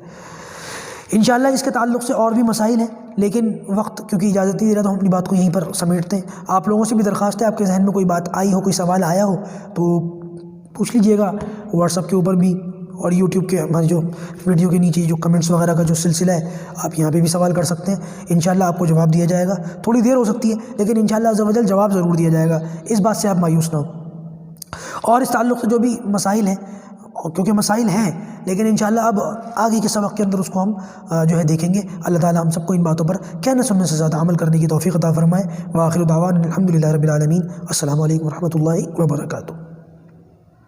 انشاءاللہ اس کے تعلق سے اور بھی مسائل ہیں، لیکن وقت کیونکہ اجازت نہیں دے رہا تو ہم اپنی بات کو یہیں پر سمیٹتے ہیں۔ آپ لوگوں سے بھی درخواست ہے، آپ کے ذہن میں کوئی بات آئی ہو، کوئی سوال آیا ہو تو پوچھ لیجئے گا، واٹس ایپ کے اوپر بھی اور یوٹیوب کے ہماری جو ویڈیو کے نیچے جو کمنٹس وغیرہ کا جو سلسلہ ہے آپ یہاں پہ بھی سوال کر سکتے ہیں، انشاءاللہ آپ کو جواب دیا جائے گا۔ تھوڑی دیر ہو سکتی ہے لیکن انشاءاللہ عز و جل جواب ضرور دیا جائے گا، اس بات سے آپ مایوس نہ ہوں۔ اور اس تعلق سے جو بھی مسائل ہیں، کیونکہ مسائل ہیں لیکن انشاءاللہ اب آگے کے سبق کے اندر اس کو ہم جو ہے دیکھیں گے۔ اللہ تعالیٰ ہم سب کو ان باتوں پر کہنے سننے سے زیادہ عمل کرنے کی توفیق عطا فرمائے۔ وآخر دعوانا الحمدللہ رب العالمین۔ السلام علیکم ورحمۃ اللہ وبرکاتہ۔